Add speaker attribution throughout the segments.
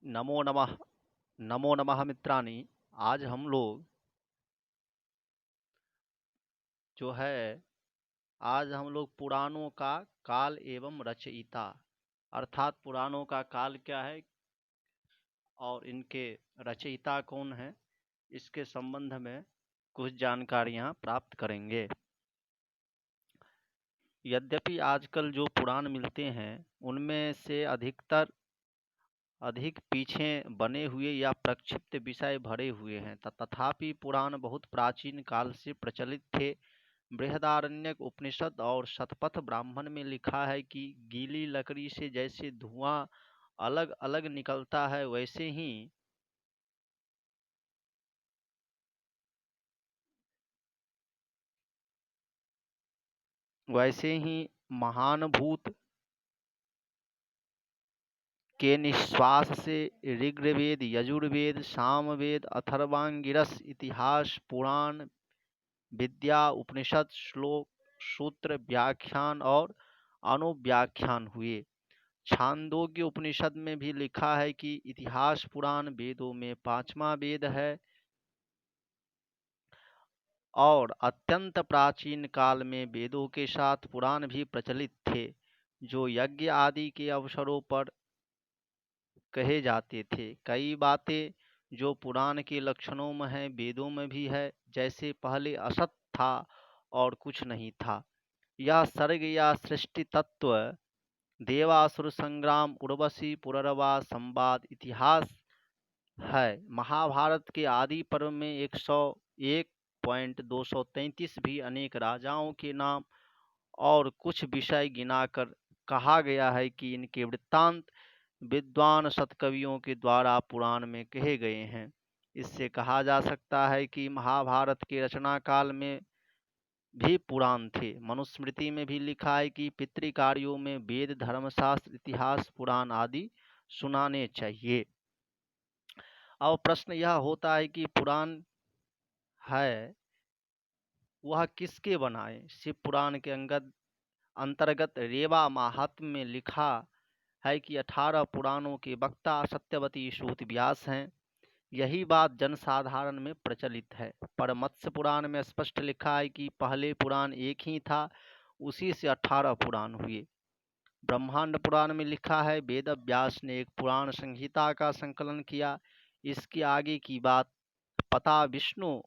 Speaker 1: नमो नमः। नमो नमः मित्राणि। आज हम लोग जो है आज हम लोग पुराणों का काल एवं रचयिता अर्थात पुराणों का काल क्या है और इनके रचयिता कौन है, इसके संबंध में कुछ जानकारियां प्राप्त करेंगे। यद्यपि आजकल जो पुराण मिलते हैं उनमें से अधिक पीछे बने हुए या प्रक्षिप्त विषय भरे हुए हैं, तथापि पुराण बहुत प्राचीन काल से प्रचलित थे। बृहदारण्यक उपनिषद और शतपथ ब्राह्मण में लिखा है कि गीली लकड़ी से जैसे धुआं अलग अलग निकलता है, वैसे ही महानुभूत के निश्वास से ऋग्वेद, यजुर्वेद, सामवेद, अथर्वांगिरस, इतिहास, पुराण, विद्या, उपनिषद, श्लोक, सूत्र, व्याख्यान और अनुव्याख्यान हुए। छांदोग्य उपनिषद में भी लिखा है कि इतिहास पुराण वेदों में पांचवा वेद है और अत्यंत प्राचीन काल में वेदों के साथ पुराण भी प्रचलित थे, जो यज्ञ आदि के अवसरों पर कहे जाते थे। कई बातें जो पुराण के लक्षणों में है वेदों में भी है, जैसे पहले असत था और कुछ नहीं था, यह सर्ग या सृष्टि तत्व, देवासुर संग्राम, उर्वशी पुनर्वा संवाद इतिहास है। महाभारत के आदि पर्व में 101.233 भी अनेक राजाओं के नाम और कुछ विषय गिनाकर कहा गया है कि इनके वृत्तांत विद्वान सतकवियों के द्वारा पुराण में कहे गए हैं। इससे कहा जा सकता है कि महाभारत के रचना काल में भी पुराण थे। मनुस्मृति में भी लिखा है कि पितृकार्यों में वेद, धर्मशास्त्र, इतिहास, पुराण आदि सुनाने चाहिए। अब प्रश्न यह होता है कि पुराण है वह किसके बनाए। शिव पुराण के अंतर्गत रेवा महात्म्य में लिखा है कि 18 पुराणों के वक्ता सत्यवती सूत व्यास हैं। यही बात जनसाधारण में प्रचलित है। पर मत्स्य पुराण में स्पष्ट लिखा है कि पहले पुराण एक ही था, उसी से 18 पुराण हुए। ब्रह्मांड पुराण में लिखा है वेद व्यास ने एक पुराण संहिता का संकलन किया। इसकी आगे की बात पता विष्णु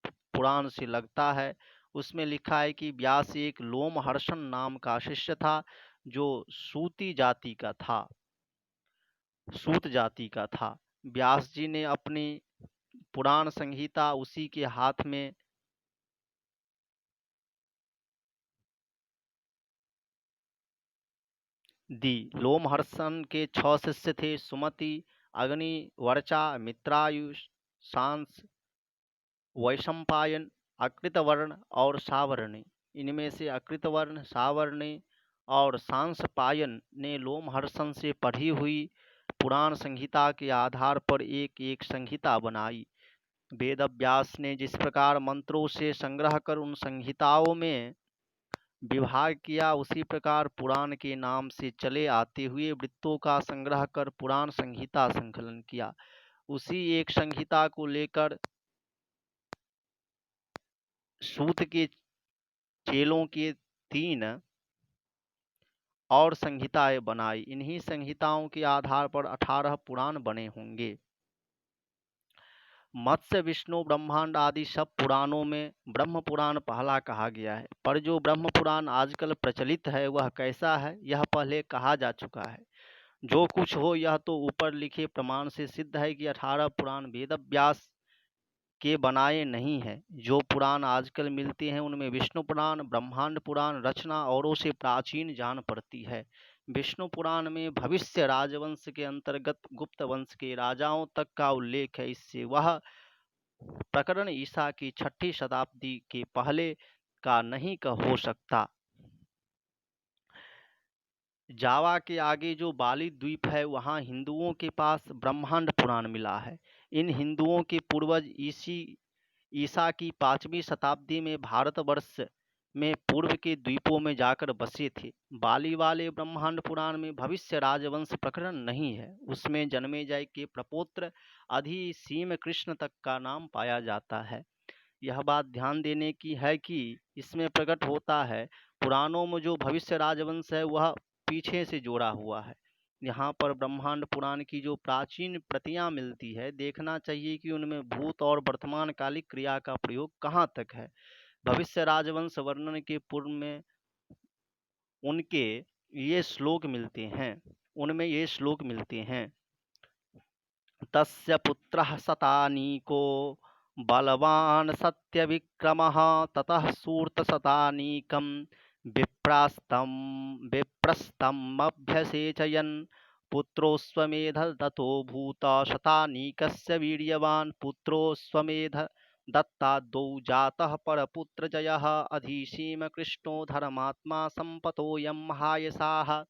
Speaker 1: पुराण से लगता है। उसमें लिखा है कि व्यास एक लोमहर्षण नाम का शिष्य था, जो सूत जाति का था। व्यास जी ने अपनी पुराण संहिता उसी के हाथ में दी। लोमहर्षण के 6 शिष्य थे: सुमति, अग्नि, वर्चा, मित्रायुष, सांस, वैशंपायन, अकृतवर्ण और सावर्णी। इनमें से अकृतवर्ण, सावर्णी और सांसपायन ने लोमहर्षण से पढ़ी हुई पुराण संहिता के आधार पर एक एक संहिता बनाई। वेदव्यास ने जिस प्रकार मंत्रों से संग्रह कर उन संहिताओं में विभाग किया, उसी प्रकार पुराण के नाम से चले आते हुए वृत्तों का संग्रह कर पुराण संहिता संकलन किया। उसी एक संहिता को लेकर सूत के चेलों के 3 और संहिताएं बनाई। इन्हीं संहिताओं के आधार पर 18 पुराण बने होंगे। मत्स्य, विष्णु, ब्रह्मांड आदि सब पुराणों में ब्रह्म पुराण पहला कहा गया है। पर जो ब्रह्म पुराण आजकल प्रचलित है वह कैसा है, यह पहले कहा जा चुका है। जो कुछ हो यह तो ऊपर लिखे प्रमाण से सिद्ध है कि 18 पुराण वेदव्यास के बनाए नहीं हैं। जो पुराण आजकल मिलते हैं उनमें विष्णु पुराण, ब्रह्मांड पुराण रचना औरों से प्राचीन जान पड़ती है। विष्णु पुराण में भविष्य राजवंश के अंतर्गत गुप्त वंश के राजाओं तक का उल्लेख है। इससे वह प्रकरण ईसा की 6ठी शताब्दी के पहले का नहीं हो सकता। जावा के आगे जो बाली द्वीप है वहाँ हिंदुओं के पास ब्रह्मांड पुराण मिला है। इन हिंदुओं के पूर्वज ईसा की 5वीं शताब्दी में भारतवर्ष में पूर्व के द्वीपों में जाकर बसे थे। बाली वाले ब्रह्मांड पुराण में भविष्य राजवंश प्रकरण नहीं है। उसमें जन्मेजय के प्रपौत्र अधिसीम कृष्ण तक का नाम पाया जाता है। यह बात ध्यान देने की है कि इसमें प्रकट होता है पुराणों में जो भविष्य राजवंश है वह पीछे से जोड़ा हुआ है। यहाँ पर ब्रह्मांड पुराण की जो प्राचीन प्रतियां मिलती है, देखना चाहिए कि उनमें भूत और वर्तमान कालिक क्रिया का प्रयोग कहाँ तक है। भविष्य राजवंश वर्णन के पूर्व में उनके ये श्लोक मिलते हैं उनमें ये श्लोक मिलते हैं। तस्य पुत्रः शतानीको बलवान् सत्यविक्रमः ततः शूर्तशतानीकं विप्रस्तमभ्यसेचयन् पुत्रोऽश्वमेधदत्तो भूत शतानीकस्य वीर्यवान् पुत्रोऽश्वमेध दत्ताद्वौ जातः परपुत्रजयः अधिसीमकृष्णो धर्मात्मा सम्पतोऽयं महायशाः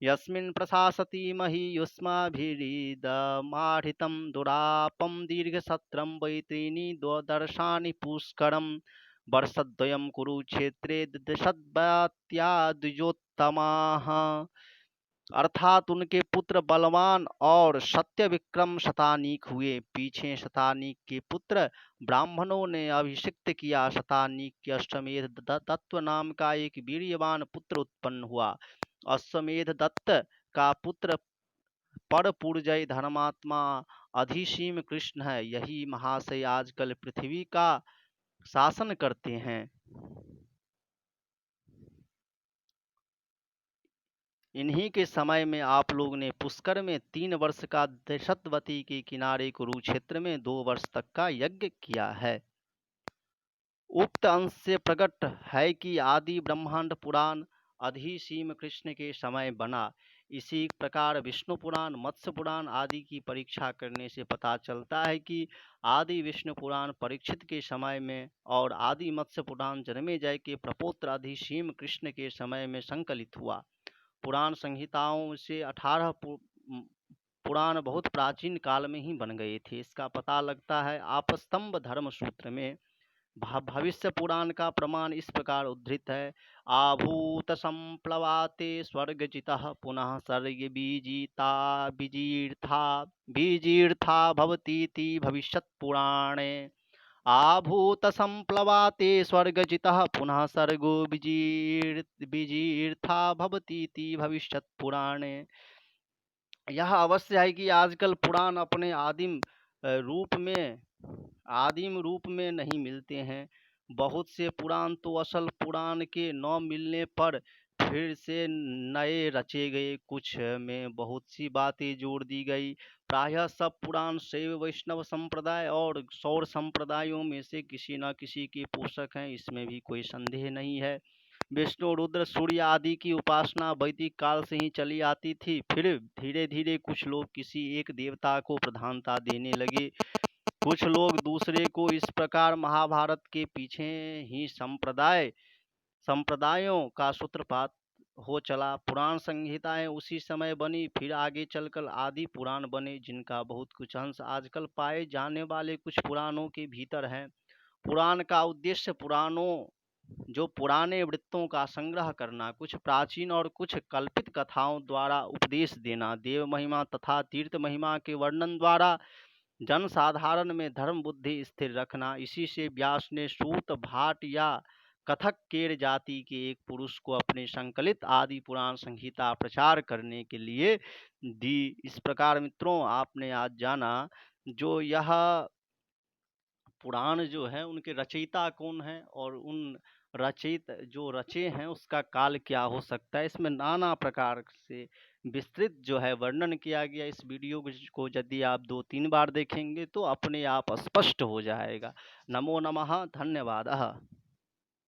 Speaker 1: यस्मिन् प्रशासति मही युष्माभिरीदमाहृतं दुरापं दीर्घसत्रं वै त्रीणि द्वदर्शानि पुष्करं वर्षद्वयं कुरुक्षेत्रे दिशद्वत्या द्विजोत्तमाः। अर्थात उनके पुत्र बलवान और सत्य विक्रम शतानीक हुए। पीछे शतानीक के पुत्र ब्राह्मणों ने अभिषिक्त किया। शतानीक के अश्वमेध दत्त नाम का एक वीर्यवान पुत्र उत्पन्न हुआ। अश्वमेध दत्त का पुत्र परपुरजय धर्मात्मा अधिसीम कृष्ण है। यही महाशय आजकल पृथ्वी का शासन करते हैं। इन्हीं के समय में आप लोग ने पुष्कर में 3 वर्ष का दशतवती के किनारे कुरुक्षेत्र में 2 वर्ष तक का यज्ञ किया है। उक्त अंश से प्रकट है कि आदि ब्रह्मांड पुराण अधिसीम कृष्ण के समय बना। इसी प्रकार विष्णु पुराण, मत्स्य पुराण आदि की परीक्षा करने से पता चलता है कि आदि विष्णु पुराण परीक्षित के समय में और आदि मत्स्य पुराण जन्मेजय के प्रपौत्र अधिसीम कृष्ण के समय में संकलित हुआ। पुराण संहिताओं से 18 पुराण बहुत प्राचीन काल में ही बन गए थे। इसका पता लगता है आपस्तंभ धर्म सूत्र में। भविष्य पुराण का प्रमाण इस प्रकार उद्धृत है। आभूत संप्लवाते स्वर्गजितः पुनः सर्ग बीजीर्था भवतीति भविष्यत् पुराणे। आभूत संप्लवाते स्वर्गजितः पुनः सर्गो बीजीर्था भवतीति भविष्यत् पुराणे। यह अवश्य है कि आजकल पुराण अपने आदिम रूप में नहीं मिलते हैं। बहुत से पुराण तो असल पुराण के न मिलने पर फिर से नए रचे गए, कुछ में बहुत सी बातें जोड़ दी गई। प्रायः सब पुराण शैव वैष्णव संप्रदाय और सौर संप्रदायों में से किसी न किसी के पोषक हैं, इसमें भी कोई संदेह नहीं है। विष्णु, रुद्र, सूर्य आदि की उपासना वैदिक काल से ही चली आती थी। फिर धीरे धीरे कुछ लोग किसी एक देवता को प्रधानता देने लगे, कुछ लोग दूसरे को। इस प्रकार महाभारत के पीछे ही संप्रदायों का सूत्रपात हो चला। पुराण संहिताएं उसी समय बनी, फिर आगे चलकर आदि पुराण बने, जिनका बहुत कुछ अंश आजकल पाए जाने वाले कुछ पुराणों के भीतर है। पुराण का उद्देश्य पुराने वृत्तों का संग्रह करना, कुछ प्राचीन और कुछ कल्पित कथाओं द्वारा उपदेश देना, देव महिमा तथा तीर्थ महिमा के वर्णन द्वारा जन साधारण में धर्म बुद्धि स्थिर रखना। इसी से व्यास ने सूत, भाट या कथक केर जाति के एक पुरुष को अपने संकलित आदि पुराण संहिता प्रचार करने के लिए दी। इस प्रकार मित्रों, आपने आज जाना जो यह पुराण जो है उनके रचयिता कौन है और उन रचयित जो रचे हैं उसका काल क्या हो सकता है। इसमें नाना प्रकार से विस्तृत जो है वर्णन किया गया। इस वीडियो को यदि आप 2-3 बार देखेंगे तो अपने आप स्पष्ट हो जाएगा। नमो नमः, धन्यवाद।